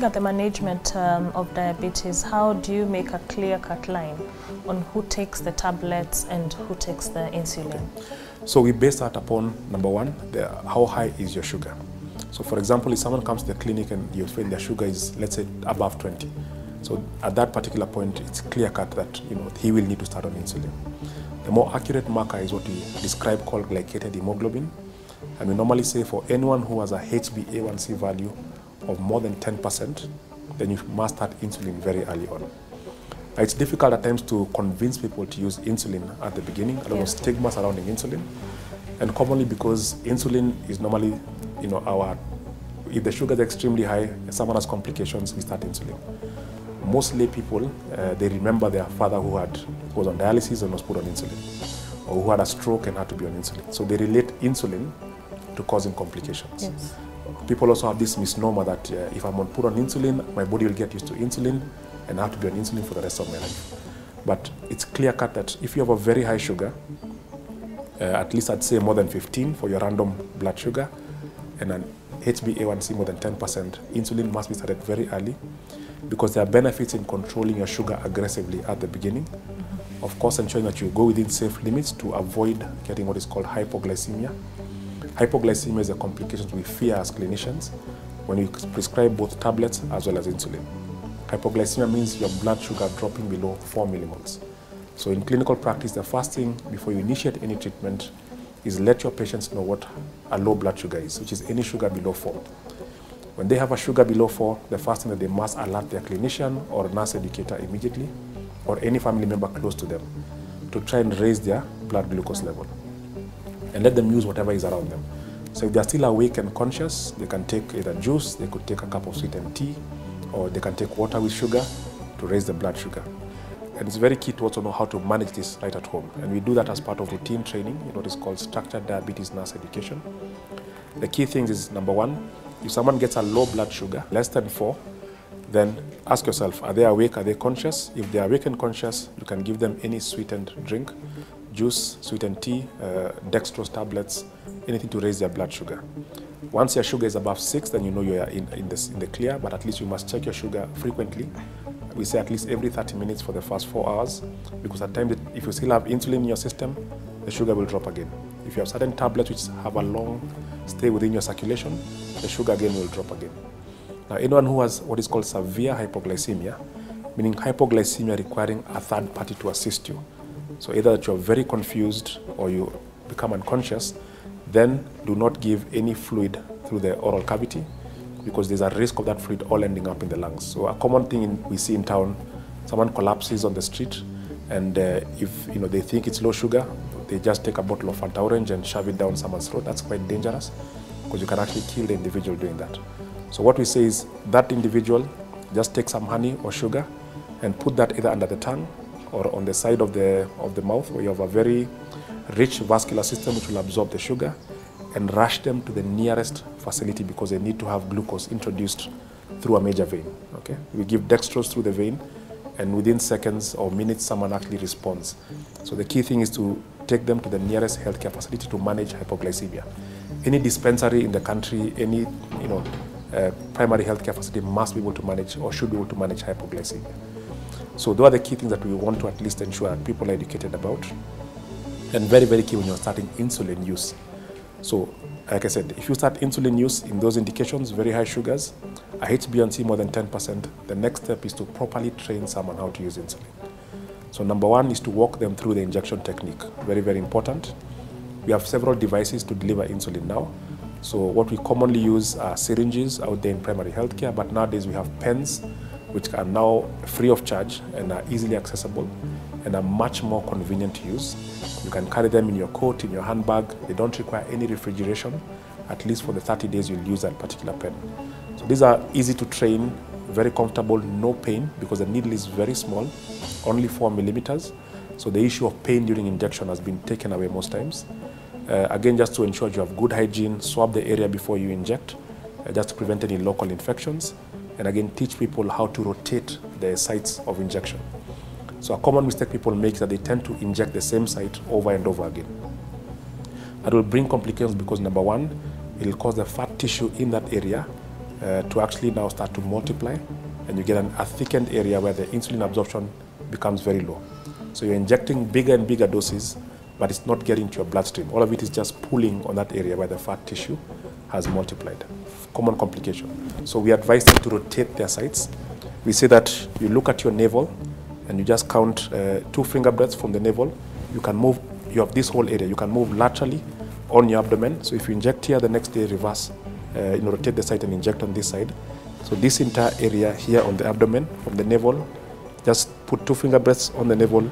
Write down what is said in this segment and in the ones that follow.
at the management of diabetes, how do you make a clear-cut line on who takes the tablets and who takes the insulin? So we base that upon, number one, how high is your sugar. So for example, if someone comes to the clinic and you find their sugar is, let's say, above 20. So at that particular point, it's clear-cut that he will need to start on insulin. The more accurate marker is what we describe called glycated hemoglobin. And we normally say for anyone who has a HbA1c value of more than 10%, then you must start insulin very early on. Now, it's difficult at times to convince people to use insulin at the beginning. A lot of stigma surrounding insulin. And commonly because insulin is normally, if the sugar is extremely high, someone has complications, we start insulin. Most lay people, they remember their father who was on dialysis and was put on insulin, or who had a stroke and had to be on insulin. So they relate insulin to causing complications. Yes. People also have this misnomer that if I'm put on insulin, my body will get used to insulin and I have to be on insulin for the rest of my life. But it's clear cut that if you have a very high sugar, at least I'd say more than 15 for your random blood sugar, and an HbA1c more than 10%, insulin must be started very early, because there are benefits in controlling your sugar aggressively at the beginning. Of course, ensuring that you go within safe limits to avoid getting what is called hypoglycemia. Hypoglycemia is a complication we fear as clinicians when we prescribe both tablets as well as insulin. Hypoglycemia means your blood sugar dropping below 4 millimoles. So in clinical practice, the first thing before you initiate any treatment is let your patients know what a low blood sugar is, which is any sugar below 4. When they have a sugar below 4, the first thing that they must alert their clinician or nurse educator immediately, or any family member close to them, to try and raise their blood glucose level. And let them use whatever is around them. So if they're still awake and conscious, they can take either juice, they could take a cup of sweetened tea, or they can take water with sugar to raise the blood sugar. And it's very key to also know how to manage this right at home. And we do that as part of routine training in what is called structured diabetes nurse education. The key things is, number one, if someone gets a low blood sugar, less than 4, then ask yourself, are they awake, are they conscious? If they are awake and conscious, you can give them any sweetened drink, juice, sweetened tea, dextrose tablets, anything to raise their blood sugar. Once your sugar is above 6, then you know you are in the clear, but at least you must check your sugar frequently. We say at least every 30 minutes for the first 4 hours, because at times if you still have insulin in your system, the sugar will drop again. If you have certain tablets which have a long stay within your circulation, the sugar again will drop again. Now, anyone who has what is called severe hypoglycemia, meaning hypoglycemia requiring a third party to assist you, so either that you're very confused or you become unconscious, then do not give any fluid through the oral cavity, because there's a risk of that fluid all ending up in the lungs. So a common thing we see in town, someone collapses on the street, and if they think it's low sugar, they just take a bottle of Fanta Orange and shove it down someone's throat. That's quite dangerous, because you can actually kill the individual doing that. So what we say is that individual just take some honey or sugar and put that either under the tongue or on the side of the mouth, where you have a very rich vascular system which will absorb the sugar, and rush them to the nearest facility, because they need to have glucose introduced through a major vein. Okay? We give dextrose through the vein, and within seconds or minutes, someone actually responds. So the key thing is to take them to the nearest healthcare facility to manage hypoglycemia. Any dispensary in the country, any primary healthcare facility must be able to manage, or should be able to manage, hypoglycemia. So those are the key things that we want to at least ensure that people are educated about. And very, very key when you're starting insulin use. So, like I said, if you start insulin use in those indications, very high sugars, a HbA1c more than 10%, the next step is to properly train someone how to use insulin. So number one is to walk them through the injection technique. Very, very important. We have several devices to deliver insulin now. So what we commonly use are syringes out there in primary healthcare, but nowadays we have pens, which are now free of charge and are easily accessible and are much more convenient to use. You can carry them in your coat, in your handbag. They don't require any refrigeration, at least for the 30 days you'll use that particular pen. So these are easy to train, very comfortable, no pain, because the needle is very small, only 4 millimeters. So the issue of pain during injection has been taken away most times. Again, just to ensure you have good hygiene, swab the area before you inject, just to prevent any local infections. And again, teach people how to rotate the sites of injection. So a common mistake people make is that they tend to inject the same site over and over again. That will bring complications because, number one, it will cause the fat tissue in that area to actually now start to multiply, and you get a thickened area where the insulin absorption becomes very low. So you're injecting bigger and bigger doses, but it's not getting to your bloodstream. All of it is just pulling on that area where the fat tissue has multiplied. Common complication. So we advise them to rotate their sites. We say that you look at your navel and you just count 2 finger breadths from the navel. You can move, you have this whole area. You can move laterally on your abdomen. So if you inject here, the next day reverse, rotate the site and inject on this side. So this entire area here on the abdomen, from the navel, just put 2 finger breadths on the navel.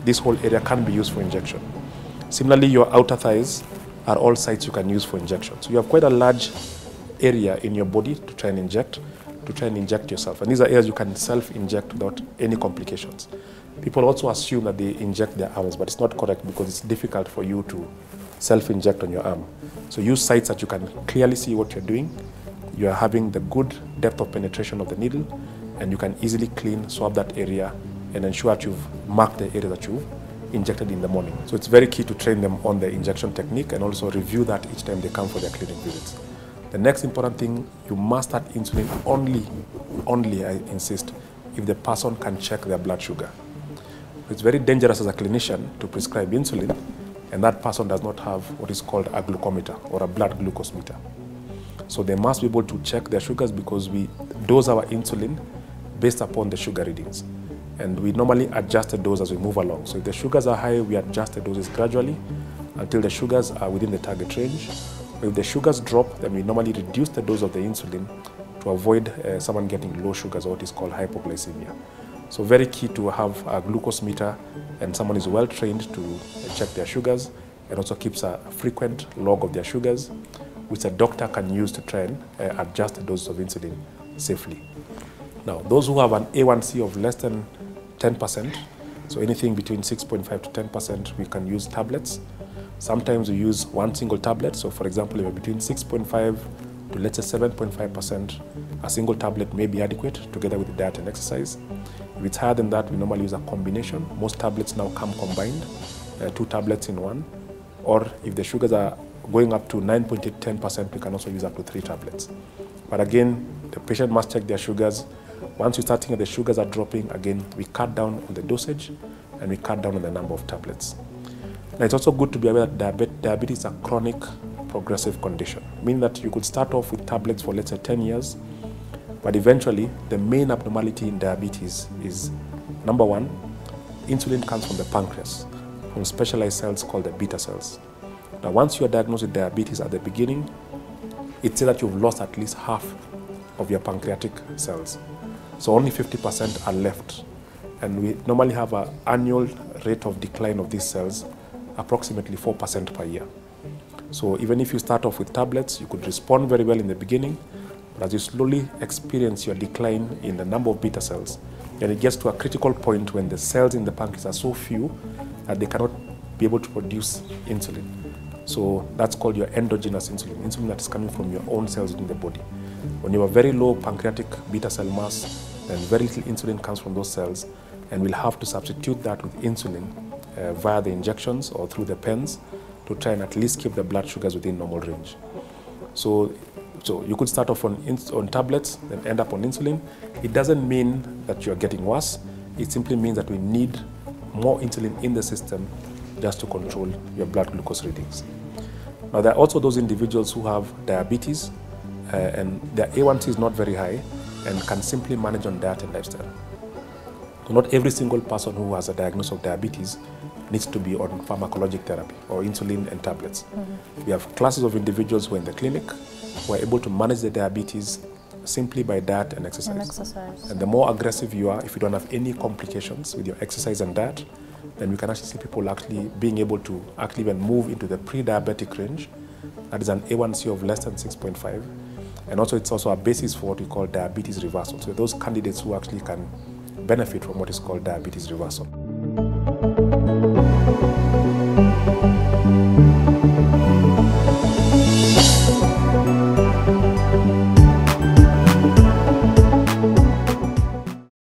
This whole area can be used for injection. Similarly, your outer thighs are all sites you can use for injection. So you have quite a large area in your body to try and inject yourself. And these are areas you can self-inject without any complications. People also assume that they inject their arms, but it's not correct because it's difficult for you to self-inject on your arm. So use sites that you can clearly see what you're doing. You are having the good depth of penetration of the needle, and you can easily clean, swab that area, and ensure that you've marked the area that you've injected in the morning. So it's very key to train them on the injection technique and also review that each time they come for their clinic visits. The next important thing, you must start insulin only, I insist, if the person can check their blood sugar. It's very dangerous as a clinician to prescribe insulin and that person does not have what is called a glucometer or a blood glucose meter. So they must be able to check their sugars because we dose our insulin based upon the sugar readings. And we normally adjust the dose as we move along. So if the sugars are high, we adjust the doses gradually until the sugars are within the target range. If the sugars drop, then we normally reduce the dose of the insulin to avoid someone getting low sugars or what is called hypoglycemia. So very key to have a glucose meter and someone is well trained to check their sugars and also keeps a frequent log of their sugars, which a doctor can use to try and adjust the dose of insulin safely. Now, those who have an A1C of less than 10%, so anything between 6.5 to 10%, we can use tablets. Sometimes we use one single tablet. So for example, if you're between 6.5 to let's say 7.5%, a single tablet may be adequate together with the diet and exercise. If it's higher than that, we normally use a combination. Most tablets now come combined, 2 tablets in one. Or if the sugars are going up to 9.8, 10%, we can also use up to 3 tablets. But again, the patient must check their sugars. Once you start thinking the sugars are dropping, again, we cut down on the dosage and we cut down on the number of tablets. Now, it's also good to be aware that diabetes is a chronic progressive condition, meaning that you could start off with tablets for, let's say, 10 years, but eventually the main abnormality in diabetes is, number 1, insulin comes from the pancreas, from specialized cells called the beta cells. Now, once you are diagnosed with diabetes at the beginning, it says that you've lost at least half of your pancreatic cells. So only 50% are left. And we normally have an annual rate of decline of these cells, approximately 4% per year. So even if you start off with tablets, you could respond very well in the beginning, but as you slowly experience your decline in the number of beta cells, and it gets to a critical point when the cells in the pancreas are so few that they cannot be able to produce insulin. So that's called your endogenous insulin, insulin that is coming from your own cells in the body. When you have very low pancreatic beta cell mass, then very little insulin comes from those cells, and we'll have to substitute that with insulin via the injections or through the pens to try and at least keep the blood sugars within normal range. So you could start off on tablets, then end up on insulin. It doesn't mean that you're getting worse. It simply means that we need more insulin in the system just to control your blood glucose readings. Now, there are also those individuals who have diabetes and their A1C is not very high and can simply manage on diet and lifestyle. So not every single person who has a diagnosis of diabetes needs to be on pharmacologic therapy or insulin and tablets. We have classes of individuals who are in the clinic who are able to manage the diabetes simply by diet and exercise. And the more aggressive you are, if you don't have any complications with your exercise and diet, then we can actually see people actually being able to actually even move into the pre-diabetic range. That is an A1C of less than 6.5. And also it's also a basis for what we call diabetes reversal. So those candidates who actually can benefit from what is called diabetes reversal.